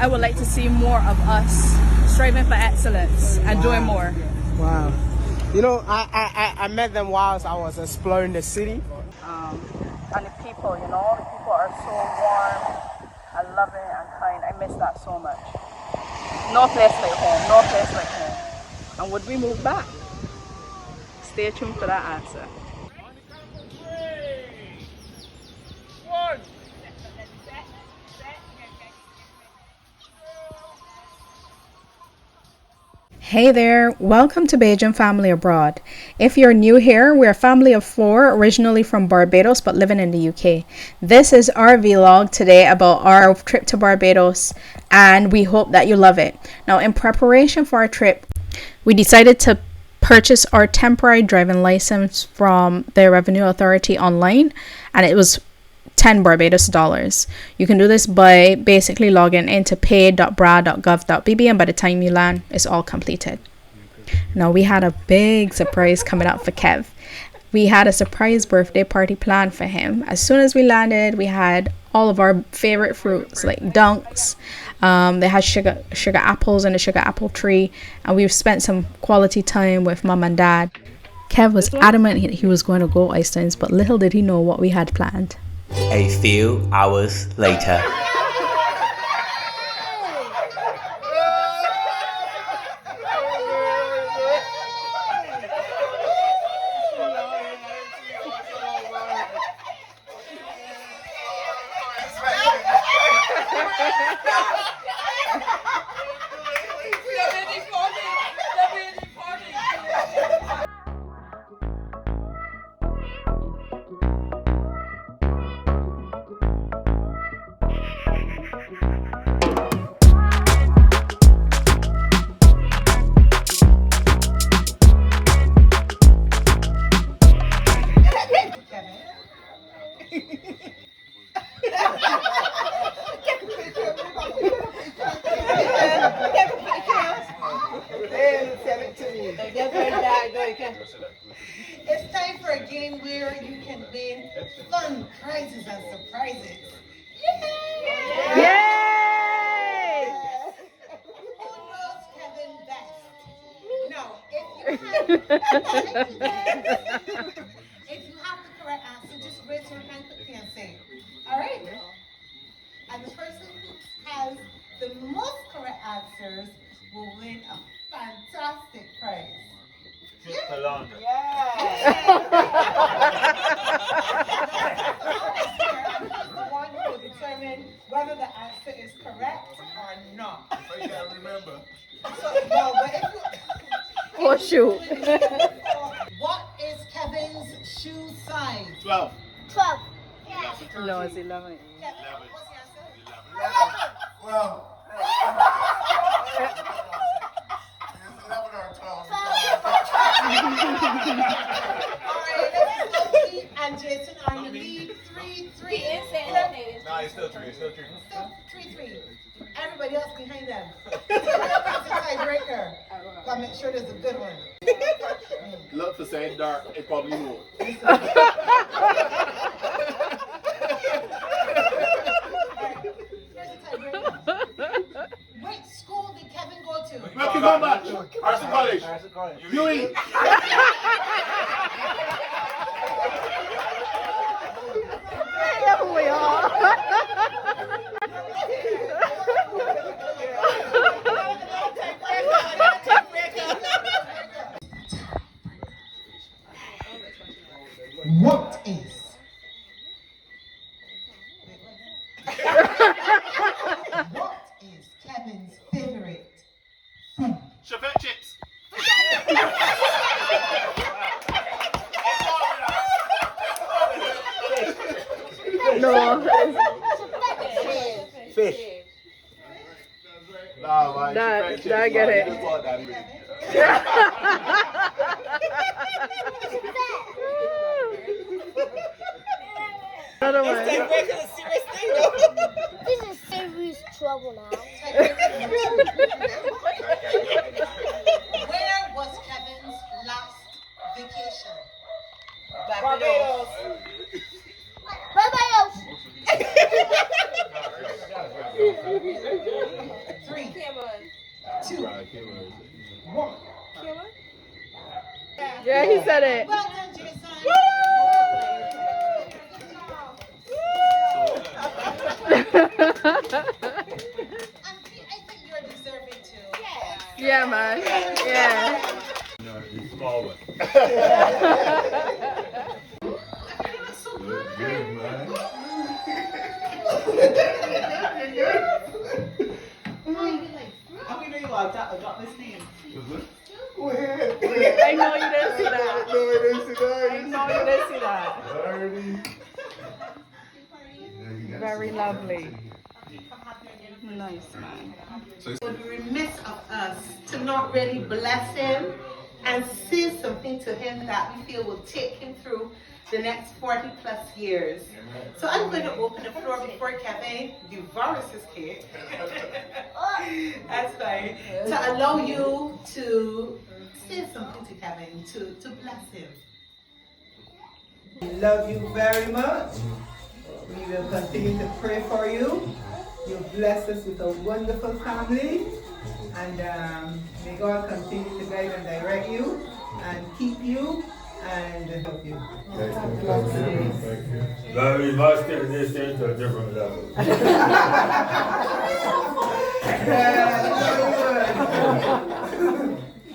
I would like to see more of us striving for excellence and doing more. Wow. You know, I met them whilst I was exploring the city. And the people, you know, the people are so warm and loving and kind. I miss that so much. No place like home, no place like home. And would we move back? Stay tuned for that answer. Hey there, welcome to Bajan Family Abroad. If you're new here, we're a family of 4 originally from Barbados but living in the UK. This is our vlog today about our trip to Barbados and we hope that you love it. Now in preparation for our trip, we decided to purchase our temporary driving license from the Revenue Authority online and it was $10 Barbados. You can do this by basically logging into pay.bra.gov.bb and by the time you land, it's all completed. Now we had a big surprise coming up for Kev. We had a surprise birthday party planned for him. As soon as we landed, we had all of our favorite fruits like dunks. They had sugar apples and a sugar apple tree, and we've spent some quality time with mom and dad. Kev was adamant he was going to go Iceland, but little did he know what we had planned. A few hours later. It's time for a game where you can win fun prizes and surprises. Yay! Yay! Who knows Kevin best? Now, if you have the correct answer, just raise your hand quickly and say, all right? And the person who has the most correct answers will win a fantastic prize. Yeah. The one who will determine whether the answer is correct or not. I can't remember. Oh shoot. What is Kevin's shoe size? 12. 12. No, it's 11. Kevin, what's the answer? 11. Well. 11 or 12. Alright, let's go. Pete and Jason are in the lead. 3-3. No, it's still 3. It's still 3. Still 3-3. Everybody else behind them. It's a tiebreaker. Gotta make sure there's a good one. Look for saying dark, it probably more. Here's the tiebreaker. Which school did Kevin go to? Where can you go back? Arson College. UE. We are. What is? What is Kevin's favorite food? Chevette chips. No. Fish. Nah, man. Dad, Chevette chips, Dad, get man. it. You just thought that. Another one. This is serious trouble now. Where was Kevin's last vacation? Barbados. Barbados. 3, 2, 1. Yeah, he said it. Well done, Jason. I think you're deserving too. Yeah, man. Yeah. No, the small one. Good, man. How we know you are? Got this name. I know you didn't see that. I know you didn't see that. Very lovely. Nice, man. It would be remiss of us to not really bless him and say something to him that we feel will take him through the next 40 plus years. So I'm going to open the floor before Kevin devours his cake. That's fine. To allow you to say something to Kevin, to bless him. We love you very much. We will continue to pray for you. You bless us with a wonderful family. And may God continue to guide and direct you and keep you and help you. But we must take this thing to a different level.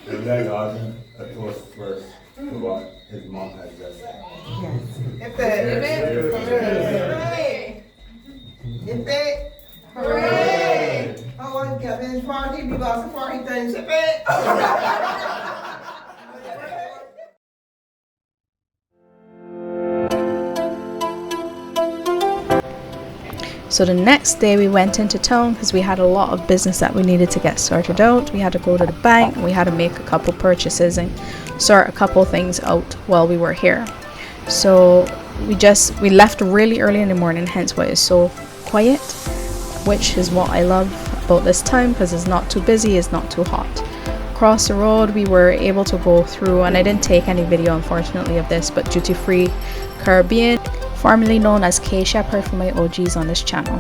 And then God, a toast first to what his mom has just said. Hooray! I want Kevin's party because the party times it. So the next day we went into town because we had a lot of business that we needed to get sorted out. We had to go to the bank, we had to make a couple purchases and sort a couple things out while we were here. So we left really early in the morning, hence why it's so quiet, which is what I love about this time because it's not too busy, it's not too hot. Across the road we were able to go through, and I didn't take any video unfortunately of this, but Duty Free Caribbean, formerly known as K Shepherd for my OGs on this channel.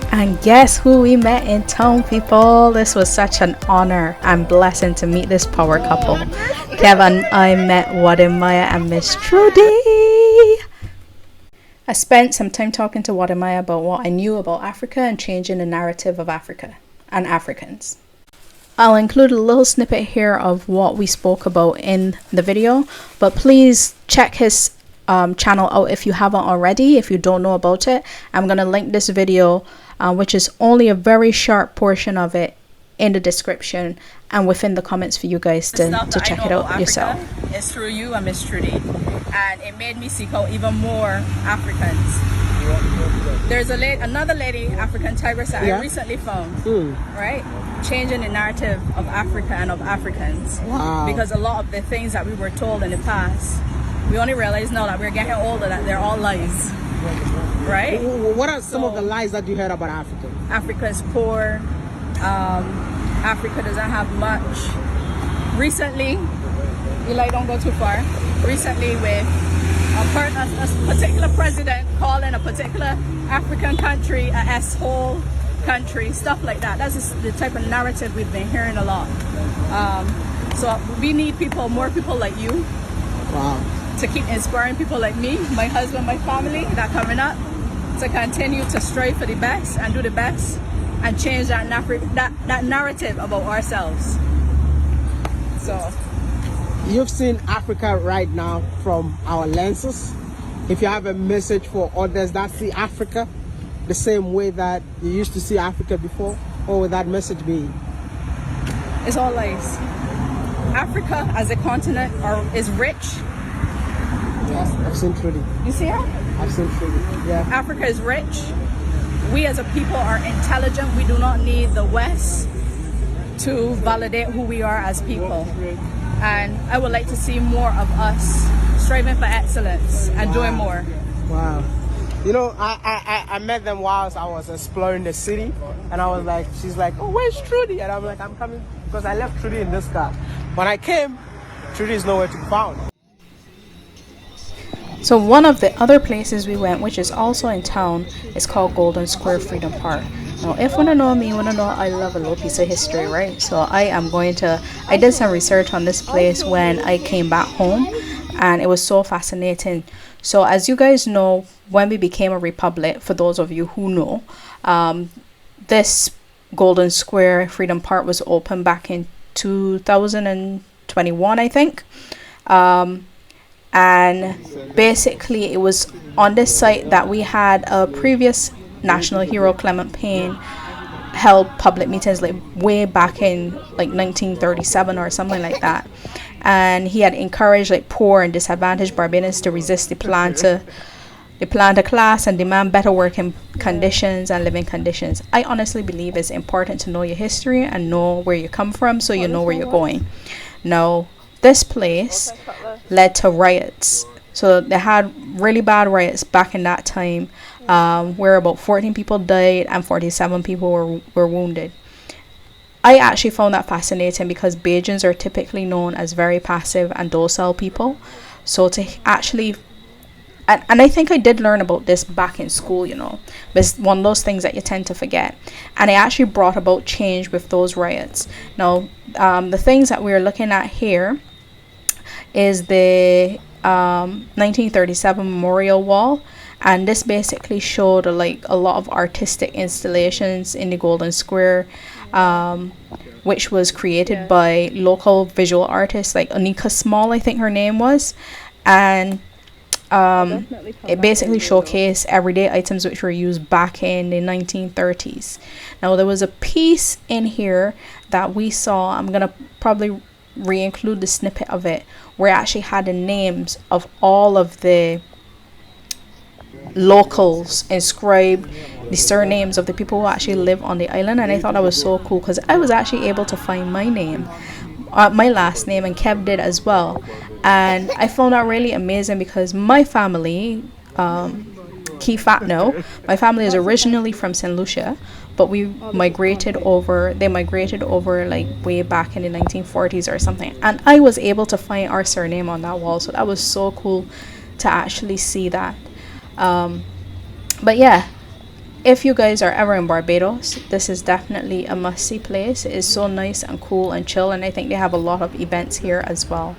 And guess who we met in town, people? This was such an honor and blessing to meet this power couple. Kevin, I met Wadimaya and Miss Trudy. I spent some time talking to Wadimaya about what I knew about Africa and changing the narrative of Africa and Africans. I'll include a little snippet here of what we spoke about in the video, but please check his channel out if you haven't already, if you don't know about it. I'm going to link this video, which is only a very short portion of it, in the description and within the comments for you guys to check it out yourself. It's through you and Miss Trudy, and it made me seek out even more Africans. There's another lady, African Tigress, that I recently found, right? Changing the narrative of Africa and of Africans. Wow. Because a lot of the things that we were told in the past, we only realize now that we're getting older that they're all lies, right? What are some of the lies that you heard about Africa? Africa is poor. Africa doesn't have much. Recently, Eli, don't go too far. Recently, with a particular president calling a particular African country a S-hole country, stuff like that. That's just the type of narrative we've been hearing a lot. So we need more people like you. Wow. To keep inspiring people like me, my husband, my family that coming up, to continue to strive for the best and do the best and change that narrative about ourselves. So You've seen Africa right now from our lenses. If you have a message for others that see Africa the same way that you used to see Africa before, what would that message be? It's all lies. Africa as a continent is rich. Yes, I've seen Trudy. You see her? I've seen Trudy. Yeah. Africa is rich. We as a people are intelligent. We do not need the West to validate who we are as people. And I would like to see more of us striving for excellence and doing more. Wow. You know, I met them whilst I was exploring the city, and I was like, she's like, oh, where's Trudy? And I'm like, I'm coming, because I left Trudy in this car. When I came, Trudy is nowhere to be found. So one of the other places we went, which is also in town, is called Golden Square Freedom Park. Now, if you wanna know me, you wanna know I love a little piece of history, right? So I did some research on this place when I came back home, and it was so fascinating. So as you guys know, when we became a republic, for those of you who know, this Golden Square Freedom Park was opened back in 2021, I think. And basically it was on this site that we had a previous national hero, Clement Payne, held public meetings like way back in like 1937 or something like that. And he had encouraged like poor and disadvantaged Barbadians to resist the planter class and demand better working conditions and living conditions. I honestly believe it's important to know your history and know where you come from, so you know where you're going. Now, this place led to riots. So they had really bad riots back in that time, where about 14 people died and 47 people were wounded. I actually found that fascinating because Bajans are typically known as very passive and docile people. So to actually, and I think I did learn about this back in school, you know, but it's one of those things that you tend to forget. And it actually brought about change with those riots. Now, the things that we're looking at here is the 1937 memorial wall, and this basically showed like a lot of artistic installations in the Golden Square, which was created by local visual artists like Anika Small, I think her name was, and it basically showcased everyday items which were used back in the 1930s. Now there was a piece in here that we saw, I'm gonna probably re-include the snippet of it, where it actually had the names of all of the locals inscribed, the surnames of the people who actually live on the island. And I thought that was so cool because I was actually able to find my name, my last name, and Kev did as well. And I found that really amazing because my family, key fact now, my family is originally from St. Lucia, but they migrated over like way back in the 1940s or something. And I was able to find our surname on that wall. So that was so cool to actually see that. But yeah, if you guys are ever in Barbados, this is definitely a must-see place. It is so nice and cool and chill, and I think they have a lot of events here as well.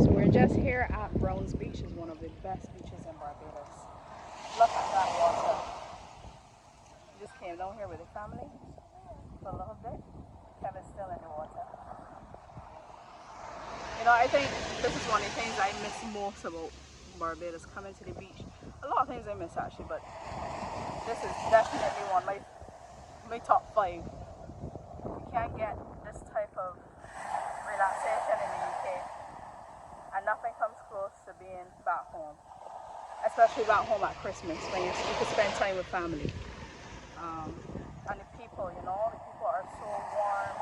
So we're just here at Browns Beach, is one of the best beaches in Barbados. Look at that water. Just came down here with the family for a little bit. Kevin's still in the water. You know, I think this is one of the things I miss most about Barbados, coming to the beach. A lot of things I miss actually, but this is definitely one of my top 5. You can't get this type of relaxation in the UK, and nothing comes close to being back home, especially back home at Christmas when you can spend time with family. And the people, you know, the people are so warm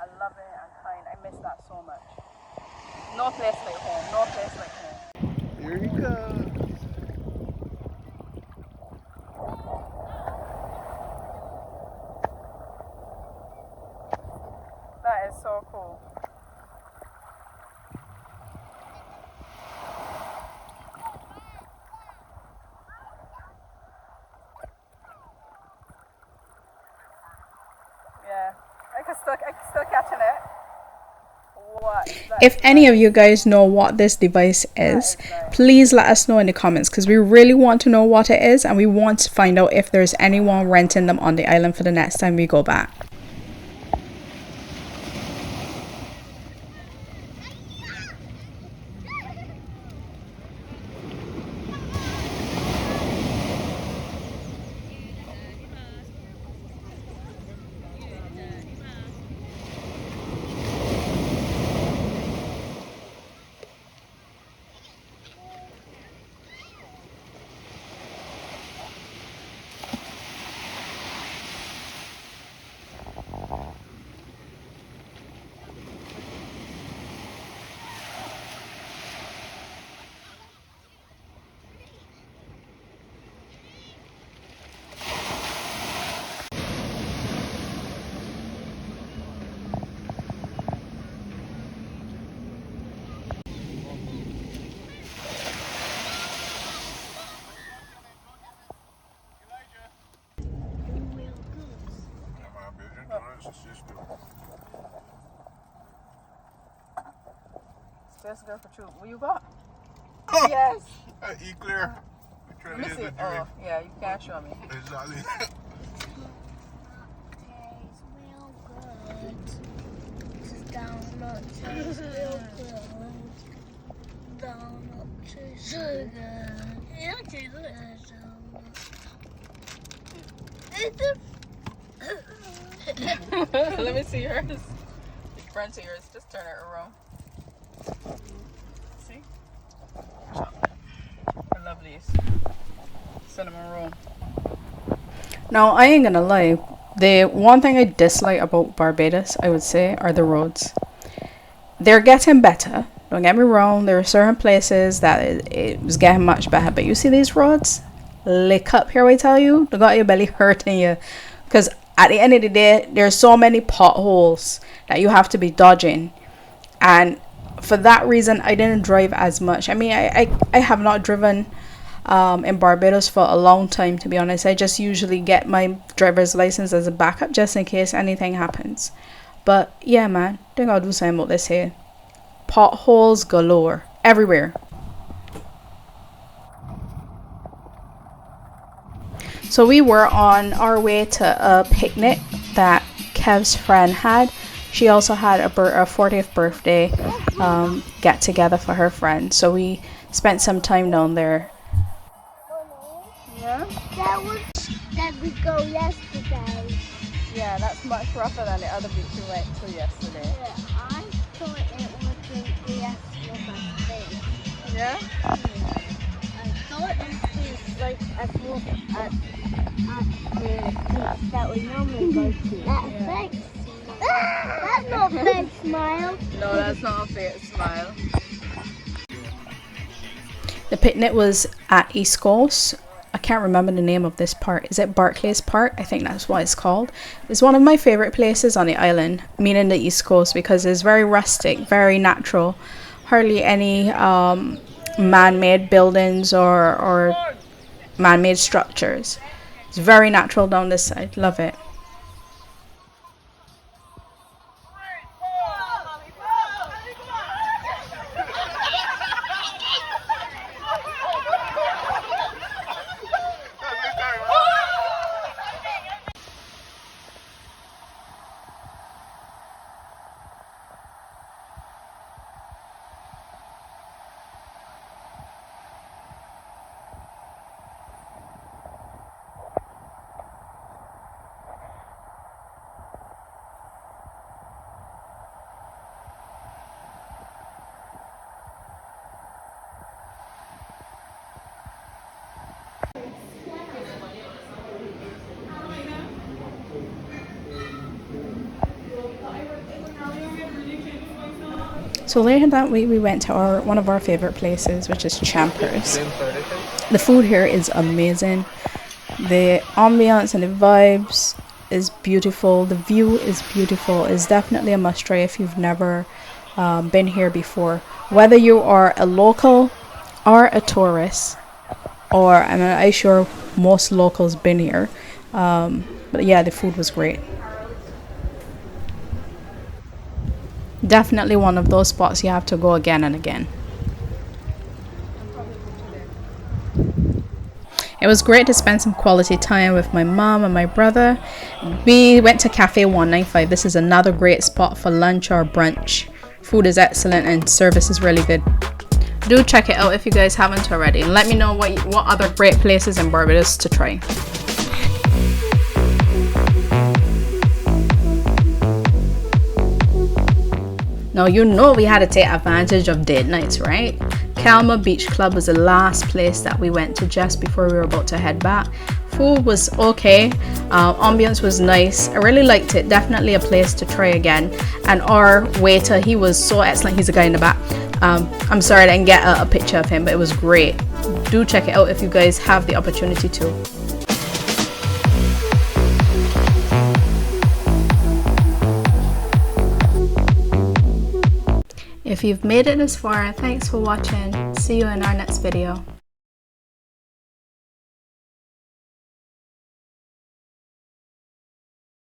and loving and kind. I miss that so much. No place like home, no place like home. Here he comes. so cool. Yeah, I can still catching it. What? If any of you guys know what this device is, please let us know in the comments, because we really want to know what it is, and we want to find out if there's anyone renting them on the island for the next time we go back. Let's go for two. Will you go? Oh, yes. Eat clear. Let me see. Oh, yeah, you can't show me. Exactly. Tastes real good. Donut tastes real good. Donut tastes so good. It tastes so good. Let me see yours. The front of yours. Just turn it around. See? I love these. Cinnamon roll. Now, I ain't gonna lie, the one thing I dislike about Barbados, I would say, are the roads. They're getting better, don't get me wrong. There are certain places that it was getting much better, but you see these roads? Lick up here, I tell you, they got your belly hurting you, because at the end of the day, there's so many potholes that you have to be dodging, and for that reason, I didn't drive as much. I mean, I have not driven in Barbados for a long time, to be honest. I just usually get my driver's license as a backup just in case anything happens. But yeah, man, I think I'll do something about this here. Potholes galore everywhere. So we were on our way to a picnic that Kev's friend had. She also had a 40th birthday get together for her friend. So we spent some time down there. Yeah? That we go yesterday. Yeah, that's much rougher than the other beach we went to yesterday. Yeah, I thought it wasn't the actual thing. Yeah? I thought it was like at the beach that we normally go to. That's fake. That's not fake smile. No, that's not a fake smile. The picnic was at East Coast. I can't remember the name of this park. Is it Barclays Park? I think that's what it's called. It's one of my favorite places on the island, meaning the East Coast, because it's very rustic, very natural. Hardly any man-made buildings or man-made structures. It's very natural down this side. Love it. So later that week we went to one of our favorite places, which is Champers. The food here is amazing. The ambience and the vibes is beautiful. The view is beautiful. It's definitely a must try if you've never been here before. Whether you are a local or a tourist, or I'm sure most locals been here. But yeah, the food was great. Definitely one of those spots you have to go again and again. It was great to spend some quality time with my mom and my brother. We went to Cafe 195. This is another great spot for lunch or brunch. Food is excellent and service is really good. Do check it out if you guys haven't already, and let me know what other great places in Barbados to try. Now you know we had to take advantage of date nights, right? Calma Beach Club was the last place that we went to just before we were about to head back. Food was okay, ambience was nice. I really liked it. Definitely a place to try again. And our waiter, he was so excellent. He's a guy in the back. I'm sorry I didn't get a picture of him, but it was great. Do check it out if you guys have the opportunity to. If you've made it this far, thanks for watching. See you in our next video.